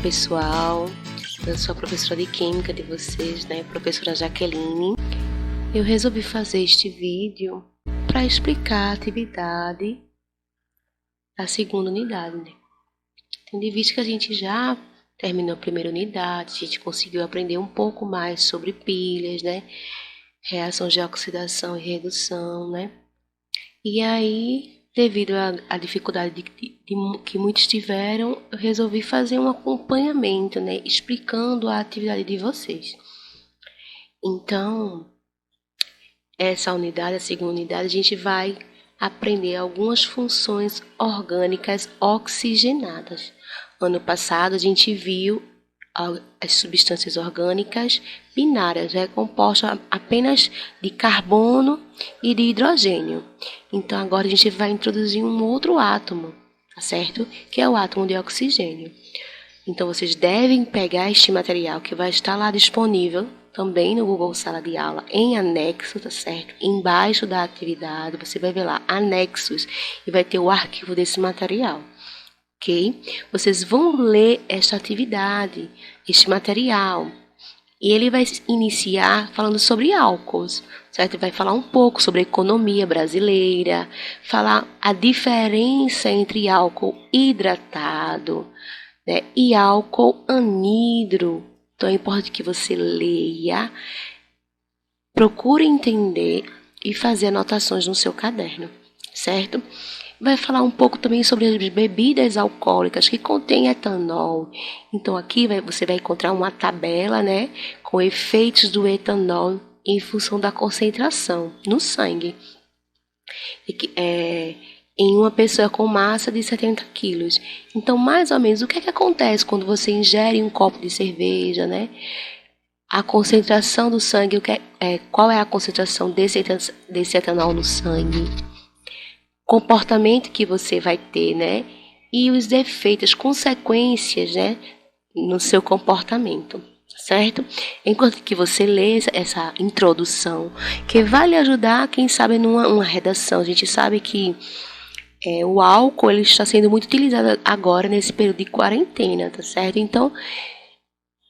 pessoal, eu sou a professora de Química de vocês, né, professora Jaqueline. Eu resolvi fazer este vídeo para explicar a atividade da segunda unidade, né? Tendo em vista que a gente já terminou a primeira unidade, a gente conseguiu aprender um pouco mais sobre pilhas, né, reações de oxidação e redução, né? E aí, devido à dificuldade que muitos tiveram, eu resolvi fazer um acompanhamento, né, explicando a atividade de vocês. Então, essa unidade, a segunda unidade, a gente vai aprender algumas funções orgânicas oxigenadas. Ano passado, a gente viu as substâncias orgânicas binárias, compostas apenas de carbono e de hidrogênio. Então, agora a gente vai introduzir um outro átomo, tá certo? Que é o átomo de oxigênio. Então, vocês devem pegar este material que vai estar lá disponível também no Google Sala de Aula, em anexo, tá certo? Embaixo da atividade, você vai ver lá, anexos, e vai ter o arquivo desse material. Ok? Vocês vão ler esta atividade, este material, e ele vai iniciar falando sobre álcools, certo? Vai falar um pouco sobre a economia brasileira, falar a diferença entre álcool hidratado, né, e álcool anidro. Então é importante que você leia, procure entender e fazer anotações no seu caderno, certo? Vai falar um pouco também sobre as bebidas alcoólicas que contêm etanol. Então aqui você vai encontrar uma tabela, né, com efeitos do etanol em função da concentração no sangue. Em uma pessoa com massa de 70 quilos. Então, mais ou menos, o que acontece quando você ingere um copo de cerveja, né? A concentração do sangue, qual é a concentração desse etanol no sangue? Comportamento que você vai ter, né? E os efeitos, as consequências, né, no seu comportamento, certo? Enquanto que você lê essa introdução, que vai lhe ajudar, quem sabe, numa redação. A gente sabe que o álcool ele está sendo muito utilizado agora nesse período de quarentena, tá certo? Então,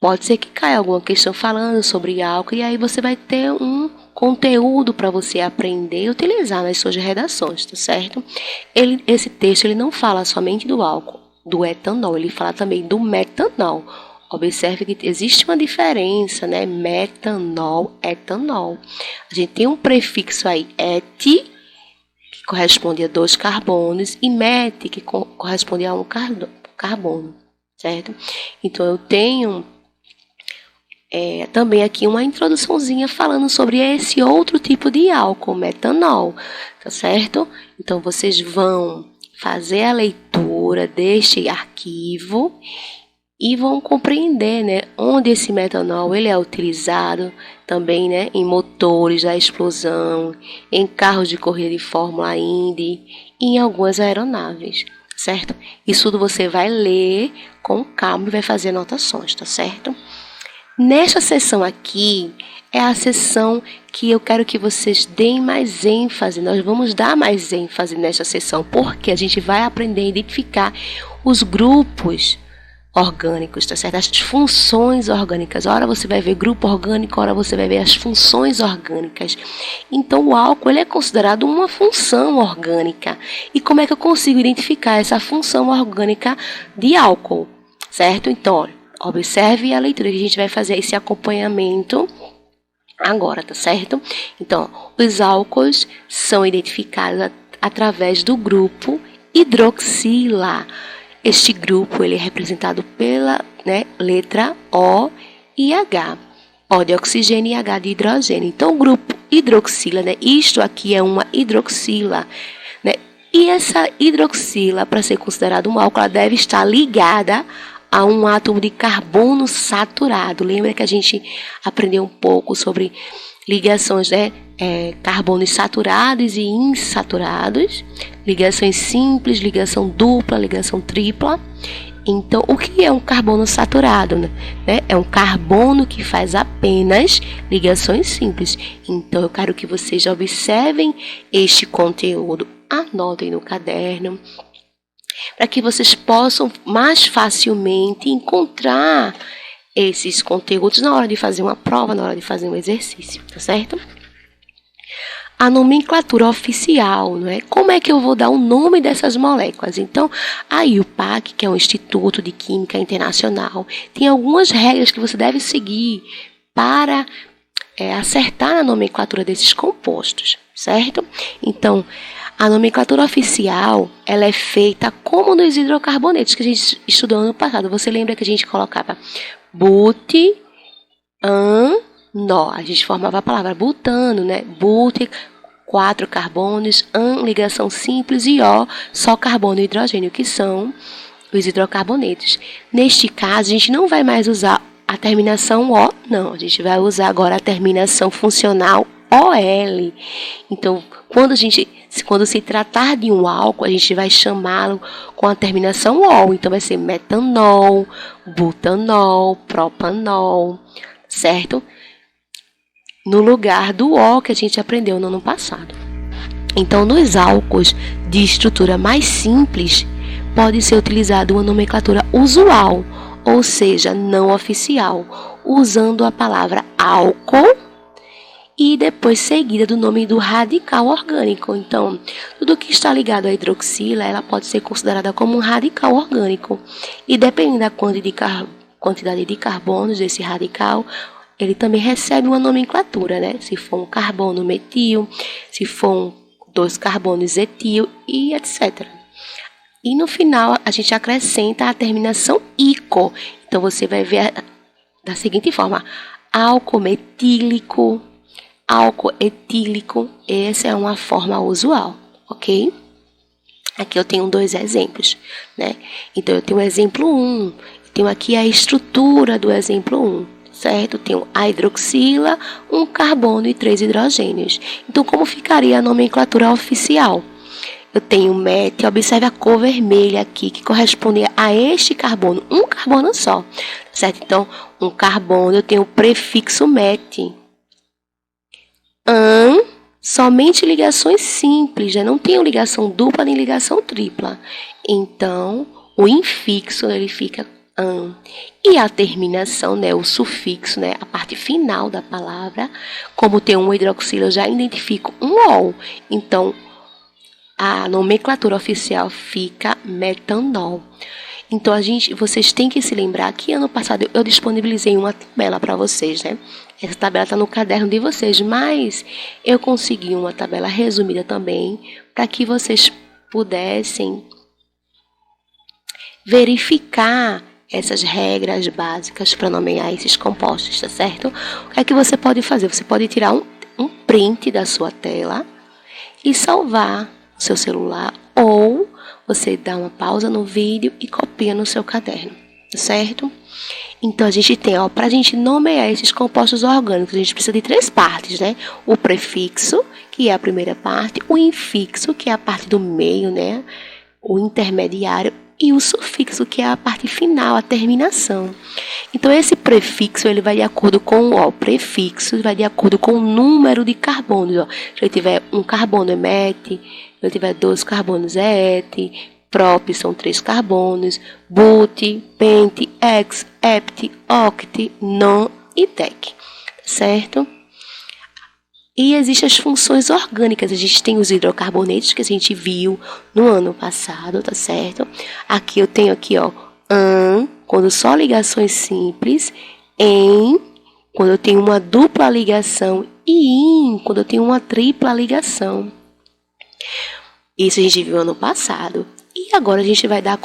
pode ser que caia alguma questão falando sobre álcool e aí você vai ter um conteúdo para você aprender e utilizar nas suas redações, tá certo? Esse texto ele não fala somente do álcool, do etanol, ele fala também do metanol. Observe que existe uma diferença, né? Metanol, etanol. A gente tem um prefixo aí, et, que corresponde a 2 carbonos, e met, que corresponde a 1 carbono, certo? Então, eu tenho também aqui uma introduçãozinha falando sobre esse outro tipo de álcool, metanol, tá certo? Então, vocês vão fazer a leitura deste arquivo e vão compreender, né, onde esse metanol ele é utilizado também, né, em motores da explosão, em carros de corrida de Fórmula Indy e em algumas aeronaves, certo? Isso tudo você vai ler com calma e vai fazer anotações, tá certo? Nesta sessão aqui é a sessão que eu quero que vocês deem mais ênfase. Nós vamos dar mais ênfase nesta sessão, porque a gente vai aprender a identificar os grupos orgânicos, tá certo? As funções orgânicas. Ora você vai ver grupo orgânico, ora você vai ver as funções orgânicas. Então o álcool ele é considerado uma função orgânica. E como é que eu consigo identificar essa função orgânica de álcool, certo? Então, olha, observe a leitura que a gente vai fazer esse acompanhamento agora, tá certo? Então, os álcools são identificados através do grupo hidroxila. Este grupo ele é representado pela, né, letra O e H. O de oxigênio e H de hidrogênio. Então, o grupo hidroxila, né, isto aqui é uma hidroxila, né? E essa hidroxila, para ser considerada um álcool, ela deve estar ligada a um átomo de carbono saturado. Lembra que a gente aprendeu um pouco sobre ligações, né? Carbonos saturados e insaturados, ligações simples, ligação dupla, ligação tripla. Então, o que é um carbono saturado, né? É um carbono que faz apenas ligações simples. Então, eu quero que vocês observem este conteúdo, anotem no caderno para que vocês possam mais facilmente encontrar esses conteúdos na hora de fazer uma prova, na hora de fazer um exercício, tá certo? A nomenclatura oficial, não é? Como é que eu vou dar o nome dessas moléculas? Então, a IUPAC, que é um Instituto de Química Internacional, tem algumas regras que você deve seguir para acertar a nomenclatura desses compostos, certo? Então, a nomenclatura oficial, ela é feita como nos hidrocarbonetos que a gente estudou ano passado. Você lembra que a gente colocava but, nó. A gente formava a palavra butano, né? But, 4 carbonos, ligação simples e O, só carbono e hidrogênio, que são os hidrocarbonetos. Neste caso, a gente não vai mais usar a terminação O, não. A gente vai usar agora a terminação funcional OL. Então, quando se tratar de um álcool, a gente vai chamá-lo com a terminação OL. Então, vai ser metanol, butanol, propanol, certo? No lugar do O que a gente aprendeu no ano passado. Então, nos álcools de estrutura mais simples, pode ser utilizada uma nomenclatura usual, ou seja, não oficial, usando a palavra álcool e depois seguida do nome do radical orgânico. Então, tudo que está ligado à hidroxila, ela pode ser considerada como um radical orgânico. E dependendo da quantidade de carbonos desse radical, ele também recebe uma nomenclatura, né? Se for um carbono metil, se for 2 carbonos etil e etc. E no final a gente acrescenta a terminação ico. Então você vai ver da seguinte forma: álcool metílico, álcool etílico. Essa é uma forma usual, ok? Aqui eu tenho 2 exemplos, né? Então eu tenho o exemplo 1, tenho aqui a estrutura do exemplo 1. Certo? Tenho a hidroxila, 1 carbono e 3 hidrogênios. Então, como ficaria a nomenclatura oficial? Eu tenho MET, observe a cor vermelha aqui, que corresponde a este carbono, um carbono só. Certo? Então, um carbono, eu tenho o prefixo MET. Somente ligações simples, né? Não tenho ligação dupla nem ligação tripla. Então, o infixo, ele fica e a terminação, né, o sufixo, né, a parte final da palavra, como tem um hidroxila, eu já identifico um OL. Então, a nomenclatura oficial fica metanol. Então, vocês têm que se lembrar que ano passado eu disponibilizei uma tabela para vocês, né? Essa tabela está no caderno de vocês, mas eu consegui uma tabela resumida também para que vocês pudessem verificar essas regras básicas para nomear esses compostos, tá certo? O que é que você pode fazer? Você pode tirar um print da sua tela e salvar no seu celular, ou você dá uma pausa no vídeo e copia no seu caderno, tá certo? Então, a gente tem, para a gente nomear esses compostos orgânicos, a gente precisa de 3 partes, né? O prefixo, que é a primeira parte, o infixo, que é a parte do meio, né? O intermediário, e o sufixo, que é a parte final, a terminação. Então, esse prefixo, ele vai de acordo com o prefixo, vai de acordo com o número de carbonos. Ó. Se eu tiver 1 carbono é MET, se eu tiver 2 carbonos é ET, prop são 3 carbonos, but, pent, hex, hept, oct, non e dec, certo? E existem as funções orgânicas. A gente tem os hidrocarbonetos que a gente viu no ano passado, tá certo? Aqui eu tenho aqui, ó, quando só ligações simples, quando eu tenho uma dupla ligação e quando eu tenho uma tripla ligação. Isso a gente viu ano passado. E agora a gente vai dar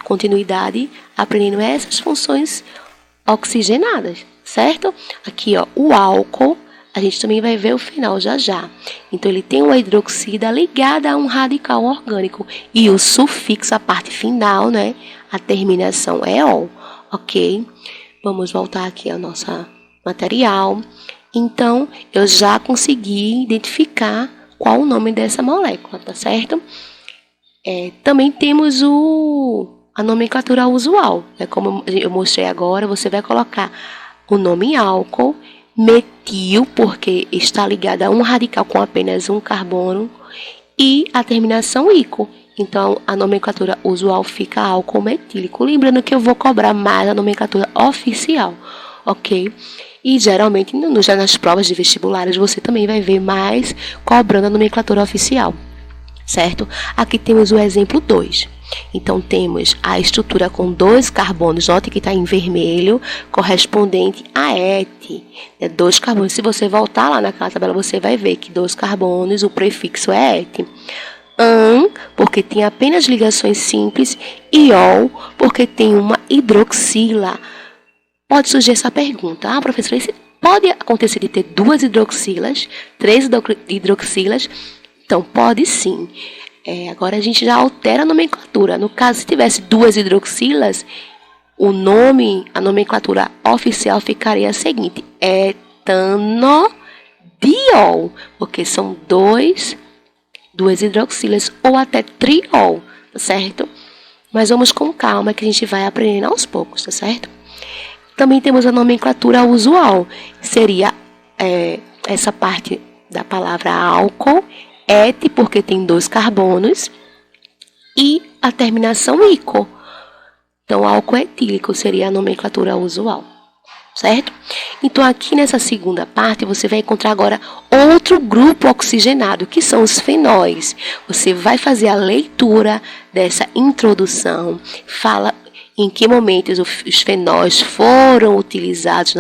continuidade aprendendo essas funções oxigenadas, certo? Aqui, ó, o álcool. A gente também vai ver o final já já. Então, ele tem uma hidroxida ligada a um radical orgânico. E o sufixo, a parte final, né? A terminação é OL, ok? Vamos voltar aqui ao nosso material. Então, eu já consegui identificar qual o nome dessa molécula, tá certo? Também temos a nomenclatura usual. Como eu mostrei agora, você vai colocar o nome álcool, metil, porque está ligada a um radical com apenas 1 carbono, e a terminação ico, Então, a nomenclatura usual fica álcool metílico. Lembrando que eu vou cobrar mais a nomenclatura oficial, ok? E geralmente, já nas provas de vestibulares, você também vai ver mais cobrando a nomenclatura oficial, certo? Aqui temos o exemplo 2. Então, temos a estrutura com 2 carbonos, note que está em vermelho, correspondente a ET. 2 carbonos. Se você voltar lá naquela tabela, você vai ver que 2 carbonos, o prefixo é ET. Porque tem apenas ligações simples, e ol, porque tem uma hidroxila. Pode surgir essa pergunta: professora, pode acontecer de ter 2 hidroxilas, 3 hidroxilas? Então, pode sim. Agora a gente já altera a nomenclatura. No caso, se tivesse 2 hidroxilas, o nome, a nomenclatura oficial ficaria a seguinte: etanodiol, porque são 2 hidroxilas ou até triol, tá certo? Mas vamos com calma que a gente vai aprendendo aos poucos, tá certo? Também temos a nomenclatura usual, seria essa parte da palavra álcool, et, porque tem 2 carbonos, e a terminação ico. Então, álcool etílico seria a nomenclatura usual, certo? Então, aqui nessa segunda parte, você vai encontrar agora outro grupo oxigenado, que são os fenóis. Você vai fazer a leitura dessa introdução, fala em que momentos os fenóis foram utilizados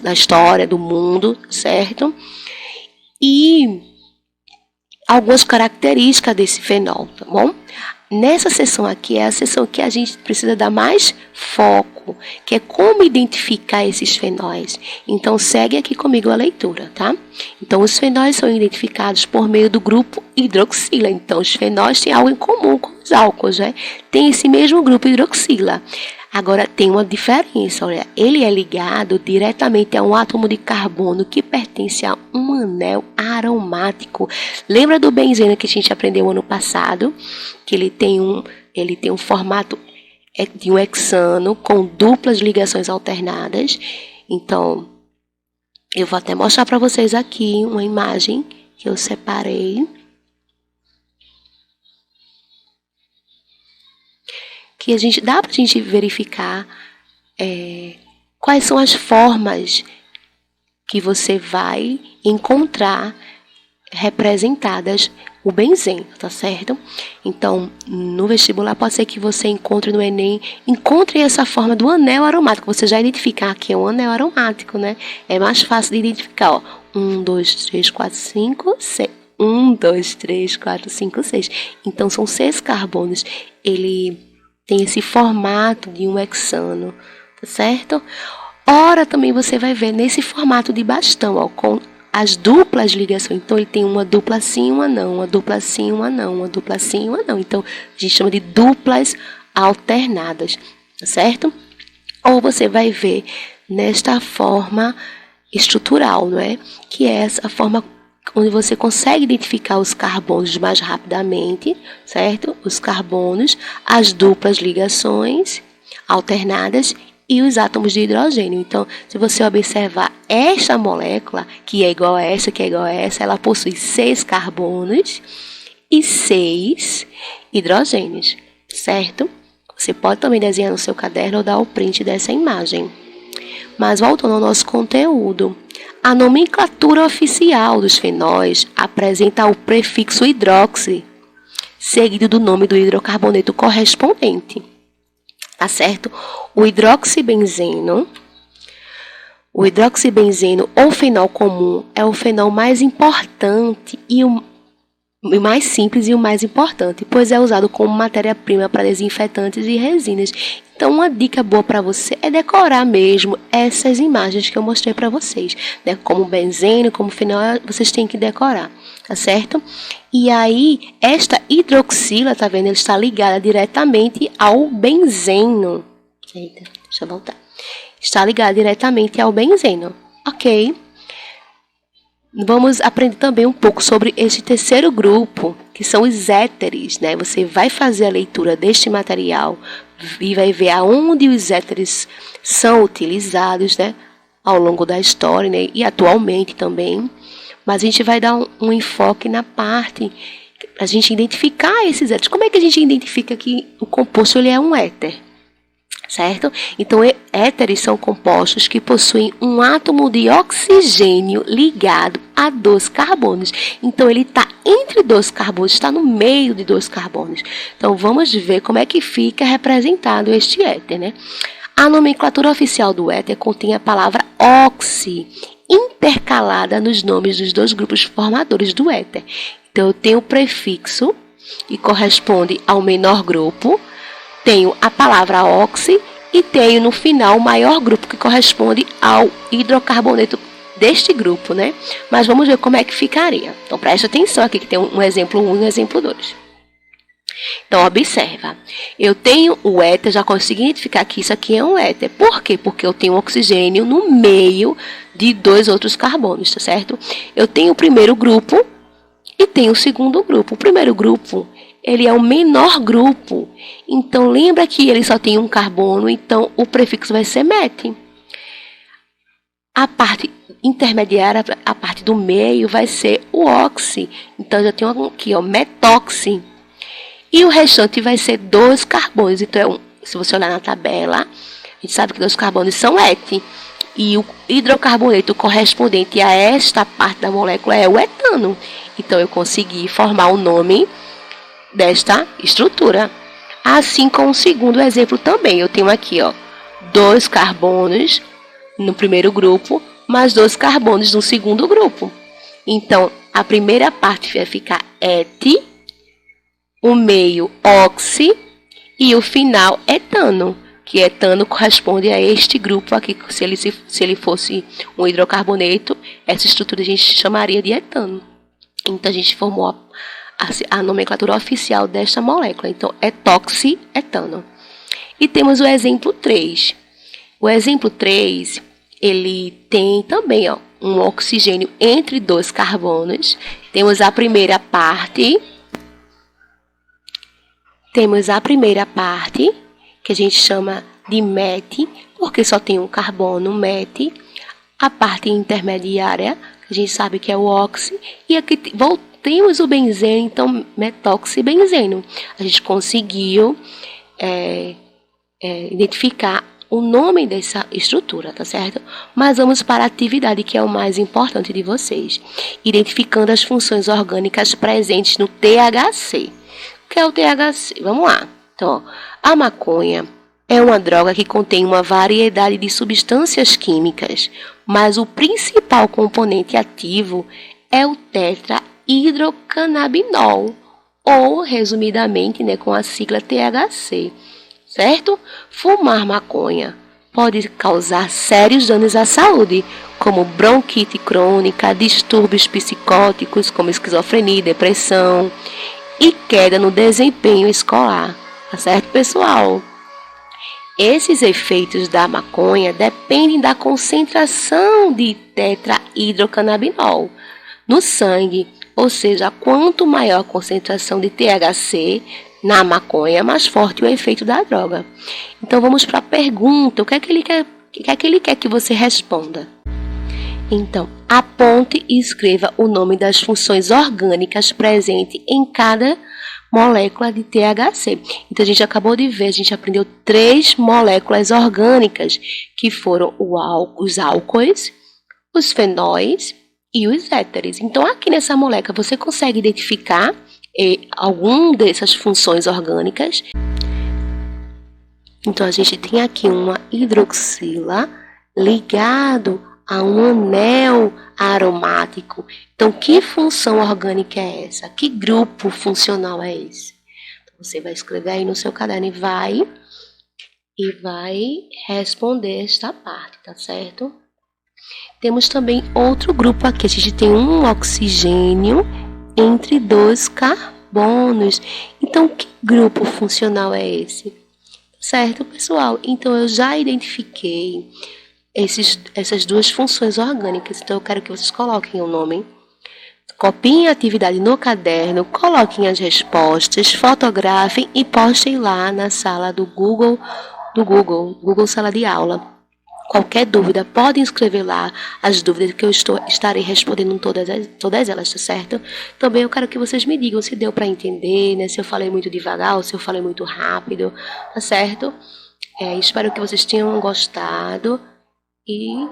na história do mundo, certo? E algumas características desse fenol, tá bom? Nessa sessão aqui é a sessão que a gente precisa dar mais foco, que é como identificar esses fenóis. Então, segue aqui comigo a leitura, tá? Então, os fenóis são identificados por meio do grupo hidroxila. Então, os fenóis têm algo em comum com os álcools, né? Tem esse mesmo grupo hidroxila. Agora, tem uma diferença, olha, ele é ligado diretamente a um átomo de carbono que pertence a um anel aromático. Lembra do benzeno que a gente aprendeu ano passado? Que ele tem um formato de um hexano com duplas ligações alternadas. Então, eu vou até mostrar para vocês aqui uma imagem que eu separei. Que dá para a gente verificar quais são as formas que você vai encontrar representadas o benzeno, tá certo? Então, no vestibular pode ser que você encontre no Enem, encontre essa forma do anel aromático. Você já identificar que é um anel aromático, né? É mais fácil de identificar, ó. 1, 2, 3, 4, 5, 6. 1, 2, 3, 4, 5, 6. Então, são 6 carbonos. Ele tem esse formato de um hexano, tá certo? Ora, também você vai ver nesse formato de bastão, ó, com as duplas ligações. Então, ele tem uma dupla sim, uma não, uma dupla sim, uma não, uma dupla sim, uma não. Então, a gente chama de duplas alternadas, tá certo? Ou você vai ver nesta forma estrutural, não é? Que é essa forma onde você consegue identificar os carbonos mais rapidamente, certo? Os carbonos, as duplas ligações alternadas e os átomos de hidrogênio. Então, se você observar esta molécula, que é igual a essa, que é igual a essa, ela possui 6 carbonos e 6 hidrogênios, certo? Você pode também desenhar no seu caderno ou dar o print dessa imagem. Mas voltando ao nosso conteúdo, a nomenclatura oficial dos fenóis apresenta o prefixo hidroxi, seguido do nome do hidrocarboneto correspondente. Tá certo? O hidroxibenzeno ou fenol comum é o fenol mais importante e o mais simples e o mais importante, pois é usado como matéria-prima para desinfetantes e resinas. Então, uma dica boa para você é decorar mesmo essas imagens que eu mostrei para vocês, né? Como benzeno, como fenol, vocês têm que decorar, tá certo? E aí, esta hidroxila, tá vendo? Ela está ligada diretamente ao benzeno. Eita, deixa eu voltar. Está ligada diretamente ao benzeno, ok? Vamos aprender também um pouco sobre este terceiro grupo, que são os éteres, né? Você vai fazer a leitura deste material e vai ver aonde os éteres são utilizados, né? Ao longo da história, né? E atualmente também. Mas a gente vai dar um enfoque na parte a gente identificar esses éteres. Como é que a gente identifica que o composto ele é um éter? Certo? Então, éteres são compostos que possuem um átomo de oxigênio ligado a 2 carbonos. Então, ele está entre 2 carbonos, está no meio de 2 carbonos. Então, vamos ver como é que fica representado este éter, né? A nomenclatura oficial do éter contém a palavra oxi, intercalada nos nomes dos 2 grupos formadores do éter. Então, eu tenho o prefixo, que corresponde ao menor grupo, tenho a palavra oxi e tenho no final o maior grupo, que corresponde ao hidrocarboneto deste grupo, né? Mas vamos ver como é que ficaria. Então, preste atenção aqui que tem um exemplo 1 e um exemplo 2. Então, observa. Eu tenho o éter, já consegui identificar que isso aqui é um éter. Por quê? Porque eu tenho oxigênio no meio de 2 outros carbonos, tá certo? Eu tenho o primeiro grupo e tenho o segundo grupo. O primeiro grupo, ele é o menor grupo. Então, lembra que ele só tem um carbono, então o prefixo vai ser met. A parte intermediária, a parte do meio, vai ser o oxi. Então, eu já tenho aqui, ó, metoxi. E o restante vai ser 2 carbonos. Então, se você olhar na tabela, a gente sabe que 2 carbonos são et. E o hidrocarboneto correspondente a esta parte da molécula é o etano. Então, eu consegui formar o nome desta estrutura. Assim como o segundo exemplo também. Eu tenho aqui, ó, 2 carbonos no primeiro grupo, mais 2 carbonos no segundo grupo. Então, a primeira parte vai ficar et, o meio oxi e o final etano, que etano corresponde a este grupo aqui. Se ele fosse um hidrocarboneto, essa estrutura a gente chamaria de etano. Então, a gente formou a nomenclatura oficial desta molécula. Então, etoxietano. E temos o exemplo 3. O exemplo 3, ele tem também, ó, um oxigênio entre 2 carbonos. Temos a primeira parte, que a gente chama de met, porque só tem um carbono, met. A parte intermediária, que a gente sabe que é o oxi. E aqui temos o benzeno, então metoxibenzeno. A gente conseguiu identificar o nome dessa estrutura, tá certo? Mas vamos para a atividade, que é o mais importante de vocês. Identificando as funções orgânicas presentes no THC. O que é o THC? Vamos lá. Então, a maconha é uma droga que contém uma variedade de substâncias químicas, mas o principal componente ativo é o tetrahidrocannabinol, ou, resumidamente, né, com a sigla THC, certo? Fumar maconha pode causar sérios danos à saúde, como bronquite crônica, distúrbios psicóticos, como esquizofrenia, depressão e queda no desempenho escolar, tá certo, pessoal? Esses efeitos da maconha dependem da concentração de tetrahidrocannabinol no sangue, ou seja, quanto maior a concentração de THC na maconha, mais forte o efeito da droga. Então vamos para a pergunta, o que é que ele quer que você responda? Então, aponte e escreva o nome das funções orgânicas presentes em cada molécula de THC. Então, a gente acabou de ver, a gente aprendeu 3 moléculas orgânicas, que foram os álcoois, os fenóis e os éteres. Então, aqui nessa molécula, você consegue identificar alguma dessas funções orgânicas. Então, a gente tem aqui uma hidroxila ligado a um anel aromático. Então, que função orgânica é essa? Que grupo funcional é esse? Então, você vai escrever aí no seu caderno e vai responder esta parte, tá certo? Temos também outro grupo aqui. A gente tem um oxigênio entre 2 carbonos. Então, que grupo funcional é esse? Certo, pessoal? Então, eu já identifiquei essas 2 funções orgânicas. Então, eu quero que vocês coloquem o nome, copiem a atividade no caderno, coloquem as respostas, fotografem e postem lá na sala do Google Sala de Aula. Qualquer dúvida, podem escrever lá as dúvidas que eu estarei respondendo todas elas, tá certo? Também eu quero que vocês me digam se deu para entender, né? Se eu falei muito devagar ou se eu falei muito rápido, tá certo? Espero que vocês tenham gostado e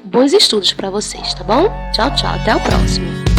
bons estudos para vocês, tá bom? Tchau, tchau. Até o próximo.